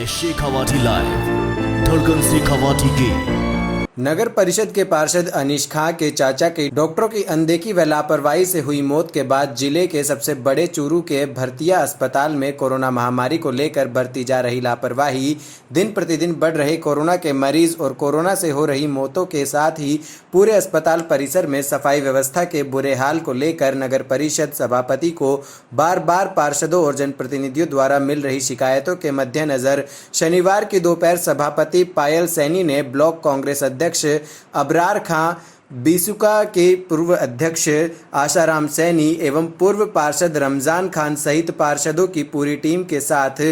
है शेखावाटी लाइव, धड़कन शेखावाटी की। नगर परिषद के पार्षद अनीश खां के चाचा की डॉक्टरों की अनदेखी व लापरवाही से हुई मौत के बाद जिले के सबसे बड़े चूरू के भरतिया अस्पताल में कोरोना महामारी को लेकर बरती जा रही लापरवाही, दिन प्रतिदिन बढ़ रहे कोरोना के मरीज और कोरोना से हो रही मौतों के साथ ही पूरे अस्पताल परिसर में सफाई व्यवस्था के बुरे हाल को लेकर नगर परिषद सभापति को बार बार पार्षदों और जनप्रतिनिधियों द्वारा मिल रही शिकायतों के मद्देनजर शनिवार की दोपहर सभापति पायल सैनी ने ब्लॉक कांग्रेस अध्यक्ष अबरार खां, बीसुका के पूर्व अध्यक्ष आशाराम सैनी एवं पूर्व पार्षद रमजान खान सहित पार्षदों की पूरी टीम के साथ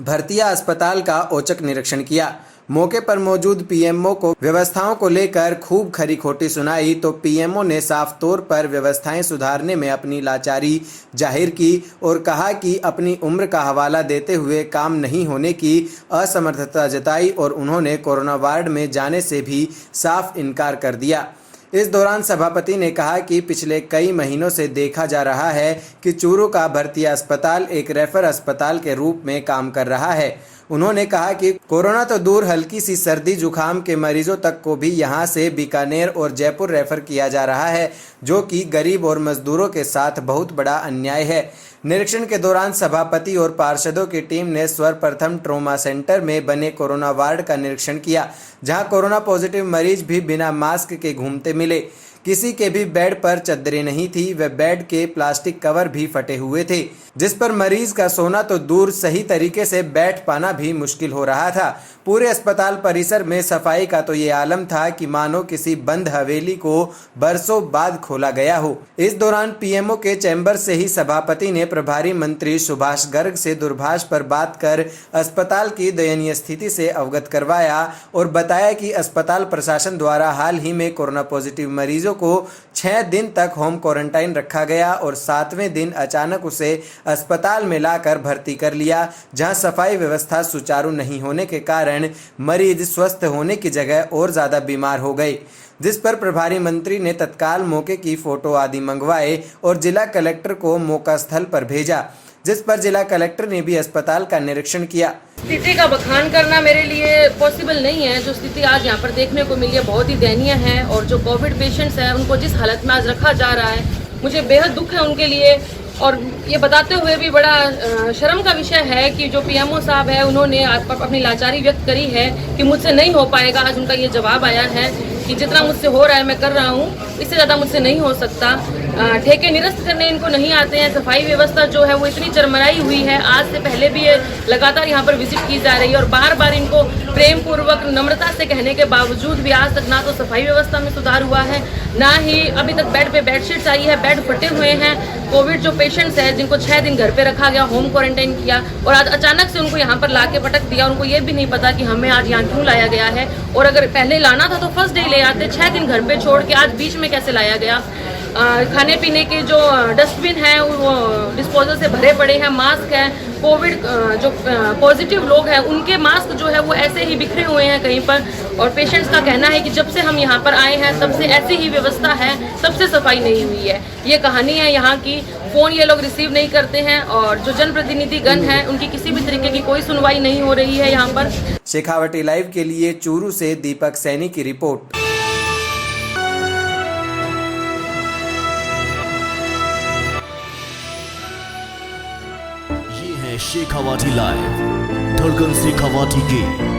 भरतिया अस्पताल का औचक निरीक्षण किया। मौके पर मौजूद पीएमओ को व्यवस्थाओं को लेकर खूब खरी खोटी सुनाई तो पीएमओ ने साफ तौर पर व्यवस्थाएं सुधारने में अपनी लाचारी जाहिर की और कहा कि अपनी उम्र का हवाला देते हुए काम नहीं होने की असमर्थता जताई और उन्होंने कोरोना वार्ड में जाने से भी साफ इनकार कर दिया। इस दौरान सभापति ने कहा कि पिछले कई महीनों से देखा जा रहा है कि चूरू का भरतिया अस्पताल एक रेफर अस्पताल के रूप में काम कर रहा है। उन्होंने कहा कि कोरोना तो दूर, हल्की सी सर्दी जुकाम के मरीजों तक को भी यहां से बीकानेर और जयपुर रेफर किया जा रहा है, जो कि गरीब और मजदूरों के साथ बहुत बड़ा अन्याय है। निरीक्षण के दौरान सभापति और पार्षदों की टीम ने सर्वप्रथम ट्रॉमा सेंटर में बने कोरोना वार्ड का निरीक्षण किया, जहां कोरोना पॉजिटिव मरीज भी बिना मास्क के घूमते मिले। किसी के भी बेड पर चद्दरें नहीं थी व बेड के प्लास्टिक कवर भी फटे हुए थे, जिस पर मरीज का सोना तो दूर, सही तरीके से बैठ पाना भी मुश्किल हो रहा था। पूरे अस्पताल परिसर में सफाई का तो ये आलम था कि मानो किसी बंद हवेली को बरसों बाद खोला गया हो। इस दौरान पीएमओ के चैम्बर से ही सभापति ने प्रभारी मंत्री सुभाष गर्ग से दूरभाष पर बात कर अस्पताल की दयनीय स्थिति से अवगत करवाया और बताया कि अस्पताल प्रशासन द्वारा हाल ही में कोरोना पॉजिटिव मरीजों को 6 दिन तक होम क्वारंटाइन रखा गया और 7वें दिन अचानक उसे अस्पताल में लाकर भर्ती कर लिया, जहां सफाई व्यवस्था सुचारू नहीं होने के कारण मरीज स्वस्थ होने की जगह और ज्यादा बीमार हो गए, जिस पर प्रभारी मंत्री ने तत्काल मौके की फोटो आदि मंगवाए और जिला कलेक्टर को मौका स्थल पर भेजा, जिस पर जिला कलेक्टर ने भी अस्पताल का निरीक्षण किया। स्थिति का बखान करना मेरे लिए पॉसिबल नहीं है। जो स्थिति आज यहाँ पर देखने को मिली है बहुत ही दयनीय है और जो कोविड पेशेंट्स हैं उनको जिस हालत में आज रखा जा रहा है, मुझे बेहद दुख है उनके लिए। और ये बताते हुए भी बड़ा शर्म का विषय है कि जो पीएमओ साहब है उन्होंने अपनी लाचारी व्यक्त करी है कि मुझसे नहीं हो पाएगा। आज उनका ये जवाब आया है कि जितना मुझसे हो रहा है मैं कर रहा हूँ, इससे ज़्यादा मुझसे नहीं हो सकता। ठेके निरस्त करने इनको नहीं आते हैं। सफाई व्यवस्था जो है वो इतनी चरमराई हुई है, आज से पहले भी ये लगातार यहाँ पर विजिट की जा रही है और बार बार इनको प्रेम पूर्वक नम्रता से कहने के बावजूद भी आज तक ना तो सफाई व्यवस्था में सुधार हुआ है, ना ही अभी तक बेड पे बेडशीट्स आई है। बेड फटे हुए हैं। कोविड जो पेशेंट्स हैं जिनको 6 दिन घर पे रखा गया, होम क्वारंटाइन किया और आज अचानक से उनको यहाँ पर ला के पटक दिया। उनको ये भी नहीं पता कि हमें आज यहाँ क्यों लाया गया है और अगर पहले लाना था तो फर्स्ट डे ले आते। 6 दिन घर पे छोड़ के आज बीच में कैसे लाया गया। खाने पीने के जो डस्टबिन हैं वो डिस्पोजल से भरे पड़े हैं। मास्क है, कोविड जो पॉजिटिव लोग हैं उनके मास्क जो है वो ऐसे ही बिखरे हुए हैं कहीं पर। और पेशेंट्स का कहना है कि जब से हम यहाँ पर आए हैं तब से ऐसी ही व्यवस्था है, तब से सफाई नहीं हुई है। ये कहानी है यहाँ की। फ़ोन ये लोग रिसीव नहीं करते हैं और जो जनप्रतिनिधि गण हैं उनकी किसी भी तरीके की कोई सुनवाई नहीं हो रही है यहाँ पर। शेखावाटी लाइव के लिए चूरू से दीपक सैनी की रिपोर्ट। ये है शेखावाटी लाइव, धड़कन शेखावाटी की।